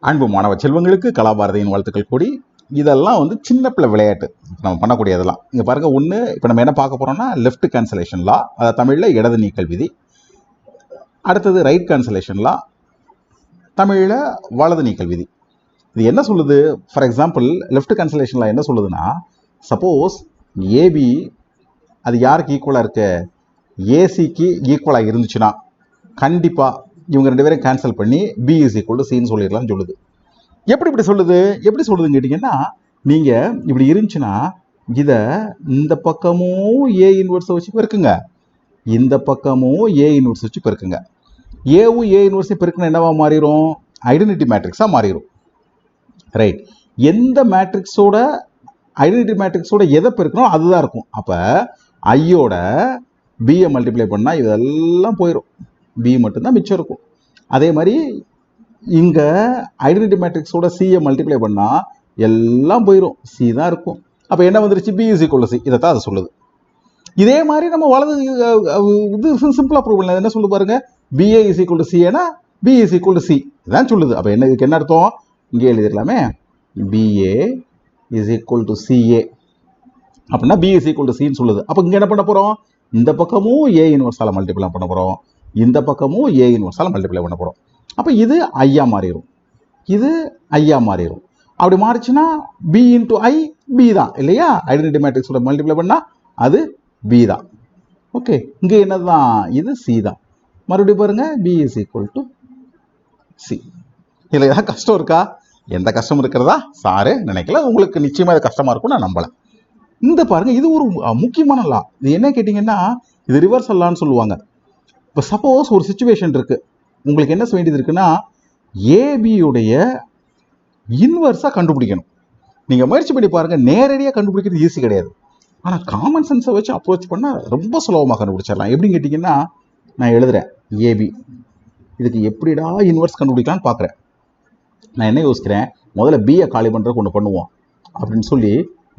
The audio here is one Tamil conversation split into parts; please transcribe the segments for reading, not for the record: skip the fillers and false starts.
அன்பு மாணவ செல்வங்களுக்கு கலாபாரதியின் வாழ்த்துக்கள் கூடி. இதெல்லாம் வந்து சின்ன பிள்ளை விளையாட்டு நம்ம பண்ணக்கூடியதெல்லாம். இங்கே பாருங்க, ஒன்று இப்போ நம்ம என்ன பார்க்க போறோம்னா லெஃப்ட் கேன்சலேஷன் லா, அதாவது தமிழில் இடது நீக்கல் விதி. அடுத்தது ரைட் கேன்சலேஷன் லா, தமிழில் வலது நீக்கல் விதி. இது என்ன சொல்லுது? ஃபார் எக்ஸாம்பிள் லெஃப்ட் கேன்சலேஷன் லா என்ன சொல்லுதுன்னா, சப்போஸ் ஏபி அது யாருக்கு ஈக்குவலாக இருக்கு? ஏசிக்கு ஈக்குவலாக இருந்துச்சுன்னா கண்டிப்பாக இவங்க ரெண்டு பேரும் கேன்சல் பண்ணி பி இஸ் ஈக்குவல் டு சின்னு சொல்லிடலாம்னு சொல்லுது. எப்படி சொல்லுது? எப்படி சொல்லுதுன்னு கேட்டிங்கன்னா, நீங்கள் இப்படி இருந்துச்சுன்னா இதை இந்த பக்கமும் ஏ இன்வெர்ஸை வச்சு பெருக்குங்க, இந்த பக்கமும் ஏ இன்வெர்ஸ் வச்சு பெருக்குங்க. ஏவும் ஏ இன்வெர்ஸையும் பெருக்குன்னா என்னவா மாறிடும்? ஐடென்டிட்டி மேட்ரிக்ஸாக மாறிடும். ரைட். எந்த மேட்ரிக்ஸோட ஐடென்டிட்டி மேட்ரிக்ஸோட எதை பெருக்கணும் அதுதான் இருக்கும். அப்போ ஐயோட பியை மல்டிப்ளை பண்ணால் இதெல்லாம் போயிடும், பி மட்டும்தான் மிச்சம் இருக்கும். அதே மாதிரி இங்கே ஐடென்டிட்டி மேட்ரிக்ஸோட சியை மல்டிப்ளை பண்ணால் எல்லாம் போயிடும், சி தான் இருக்கும். அப்போ என்ன வந்துருச்சு? B is equal to C. இதை தான் அது சொல்லுது. இதே மாதிரி நம்ம வலது இது சிம்பிளாக ப்ரூவ் பண்ணலாம். என்ன சொல்லு பாருங்க, பிஏ இஸ் ஈக்குவல் டு சிஏனா B is equal to C இதான் சொல்லுது. அப்போ என்ன இதுக்கு என்ன அர்த்தம்? இங்கே எழுதிடலாமே, BA is equal to CA அப்படின்னா பி இஸ் ஈக்குவல் டு சின்னு சொல்லுது. அப்போ இங்கே என்ன பண்ண போகிறோம்? இந்த பக்கமும் ஏ இன்வெர்ஸால் மல்டிப்ளை பண்ண போகிறோம், இந்த பக்கமும் ஏ இன்வெர்ஸால் மல்டிப்ளை பண்ண போகிறோம். அப்போ இது ஐயா மாறிடும், இது ஐயா மாறிடும். அப்படி மாறிச்சுன்னா பி இன்ட்டு ஐ பி தான் இல்லையா? ஐடென்டிட்டி மேட்ரிக்ஸோட மல்டிப்ளை பண்ணால் அது பி தான். ஓகே, இங்கே என்னது தான்? இது சி தான். மறுபடியும் பாருங்க, B is equal to C. இதில் ஏதாவது கஷ்டம் இருக்கா? எந்த கஷ்டம் இருக்கிறதா சாரு நினைக்கல. உங்களுக்கு நிச்சயமாக இது கஷ்டமாக இருக்கும் நான் நம்பலை. இந்த பாருங்க, இது ஒரு முக்கியமான லா. இது என்ன கேட்டிங்கன்னா, இது ரிவர்சல் லான்னு சொல்லுவாங்க. இப்போ சப்போஸ் ஒரு சுச்சுவேஷன் இருக்கு, உங்களுக்கு என்ன செய்ய வேண்டியது இருக்குன்னா, ஏபியுடைய இன்வர்ஸாக கண்டுபிடிக்கணும். நீங்கள் முயற்சி பண்ணி பாருங்க, நேரடியாக கண்டுபிடிக்கிறது ஈஸி கிடையாது. ஆனால் காமன் சென்ஸை வச்சு அப்ரோச் பண்ணால் ரொம்ப சுலபமாக கண்டுபிடிச்சிடலாம். எப்படின்னு கேட்டிங்கன்னா, நான் எழுதுறேன் ஏபி, இதுக்கு எப்படிடா இன்வர்ஸ் கண்டுபிடிக்கலான்னு பார்க்குறேன். நான் என்ன யோசிக்கிறேன், முதல்ல பியை காலி பண்ணுறதுக்கு ஒன்று பண்ணுவோம் அப்படின்னு சொல்லி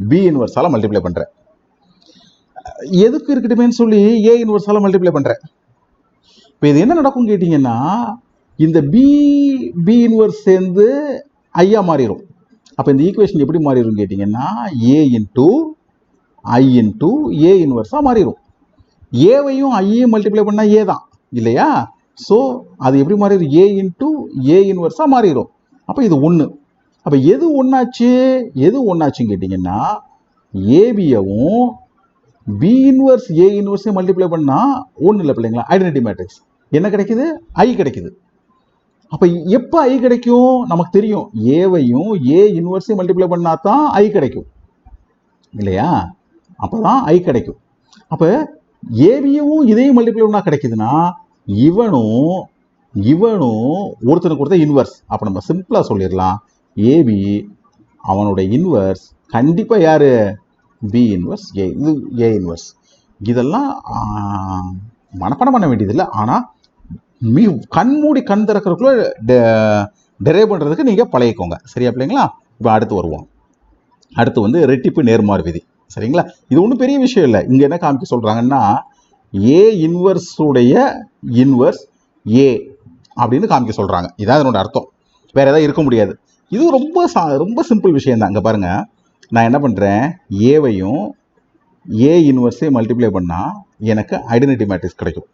பி இன்வர்ஸால் மல்டிப்ளை பண்ணுறேன். எதுக்கு இருக்கட்டுமேன்னு சொல்லி ஏ இன்வர்ஸால் மல்டிப்ளை பண்ணுறேன். இப்போ இது என்ன நடக்கும் கேட்டிங்கன்னா, இந்த பி இன்வர்ஸ் சேர்ந்து ஐயா மாறிடும். அப்போ இந்த ஈக்குவேஷன் எப்படி மாறிடும் கேட்டிங்கன்னா, ஏ இன்ட்டு ஐ இன்ட்டு ஏ இன்வர்ஸாக மாறிடும். ஏவையும் ஐயையும் மல்டிப்ளை பண்ணால் ஏ தான் இல்லையா? ஸோ அது எப்படி மாறிடும்? ஏ இன்ட்டு ஏ இன்வர்ஸாக மாறிடும். அப்போ இது ஒன்று. அப்போ எது ஒன்றாச்சுன்னு கேட்டிங்கன்னா, ஏபியவும் பி இன்வர்ஸ் ஏ இன்வர்ஸையும் மல்டிப்ளை பண்ணால் ஒன்றும் இல்லை பிள்ளைங்களா, ஐடென்டிட்டி மேட்ரிக்ஸ் என்ன கிடைக்குது? ஐ கிடைக்குது. அப்போ எப்போ ஐ கிடைக்கும்? நமக்கு தெரியும், ஏவையும் ஏ இன்வர்ஸையும் மல்டிப்ளை பண்ணால் தான் ஐ கிடைக்கும் இல்லையா? அப்போ தான் ஐ கிடைக்கும். அப்போ ஏபியவும் இதையும் மல்டிப்ளை பண்ணால் கிடைக்குதுன்னா இவனும் ஒருத்தனுக்கு ஒருத்தர் இன்வர்ஸ். அப்போ நம்ம சிம்பிளாக சொல்லிடலாம், ஏபி அவனுடைய இன்வர்ஸ் கண்டிப்பாக யார்? B inverse A. இது ஏ இன்வர்ஸ். இதெல்லாம் மனப்பாடம் பண்ண வேண்டியதில்லை. ஆனால் கண்மூடி கண் திறக்கிறதுக்குள்ள டெரைவ் பண்ணுறதுக்கு நீங்கள் பழகிக்கோங்க. சரியா பிள்ளைங்களா? இப்போ அடுத்து வருவோம். அடுத்து வந்து ரெட்டிப்பு நேர்மாறு விதி. சரிங்களா? இது ஒன்றும் பெரிய விஷயம் இல்லை. இங்கே என்ன காமிக்க சொல்கிறாங்கன்னா, ஏ இன்வர்ஸுடைய இன்வர்ஸ் ஏ அப்படின்னு காமிக்க சொல்கிறாங்க. இதான் இதனோட அர்த்தம், வேறு எதாவது இருக்க முடியாது. இது ரொம்ப சிம்பிள் விஷயம் தான். இங்கே பாருங்கள், நான் என்ன பண்ணுறேன், ஏவையும் ஏ இன்வர்ஸையும் மல்டிப்ளை பண்ணால் எனக்கு ஐடென்டிட்டி மேட்ரிக்ஸ் கிடைக்கும்.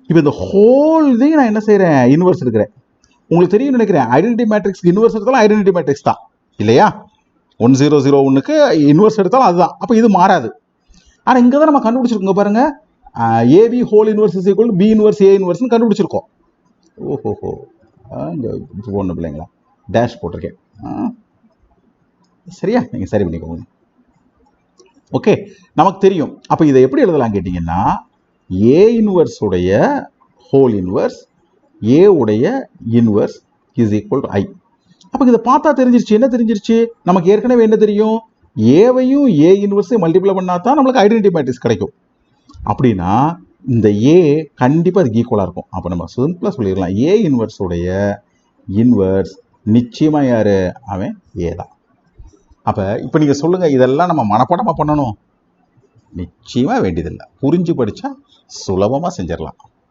இப்போ இந்த ஹோல் இதையும் நான் என்ன செய்கிறேன், இன்வர்ஸ் எடுக்கிறேன். உங்களுக்கு தெரியும் நினைக்கிறேன், ஐடென்டிட்டி மேட்ரிக்ஸ் இன்வர்ஸ் எடுத்தாலும் ஐடென்டிட்டி மேட்ரிக்ஸ் தான் இல்லையா? 1001க்கு இன்வர்ஸ் எடுத்தாலும் அதுதான். அப்போ இது மாறாது. ஆனால் இங்கே தான் நம்ம கண்டுபிடிச்சிருக்கோங்க பாருங்க, AB whole inverse is equal B inverse A இன்வர்ஸ்னு கண்டுபிடிச்சிருக்கோம். ஓஹோஹோ, இங்கே ஒன்று பிள்ளைங்களா டேஷ் போட்டிருக்கேன். சரியா? நீங்கள் சரி பண்ணிக்கோங்க. ஓகே, நமக்கு தெரியும். அப்போ இதை எப்படி எழுதலாம் கேட்டிங்கன்னா, ஏ இன்வர்ஸ் உடைய ஹோல் இன்வர்ஸ் ஏ உடைய இன்வர்ஸ் இஸ் ஈக்குவல் டு ஐ. அப்போ இதை பார்த்தா தெரிஞ்சிருச்சு. என்ன தெரிஞ்சிருச்சு? நமக்கு ஏற்கனவே என்ன தெரியும், ஏவையும் ஏ இன்வர்ஸையும் மல்டிப்ளை பண்ணால் தான் நம்மளுக்கு ஐடென்டிட்டி மேட்ரிக்ஸ் கிடைக்கும். அப்படின்னா இந்த ஏ கண்டிப்பாக அதுக்கு ஈக்குவலாக இருக்கும். அப்போ நம்ம சிம்பிளாக சொல்லிடலாம், ஏ இன்வர்ஸ் உடைய இன்வர்ஸ் நிச்சயமாக யார்? அவன் ஏ தான். அப்போ இப்போ நீங்கள் சொல்லுங்கள், இதெல்லாம் நம்ம மனப்பாடமாக பண்ணணும்? நிச்சயமாக வேண்டியதில்லை. புரிஞ்சு படித்தா சுலபமாக செஞ்சிடலாம்.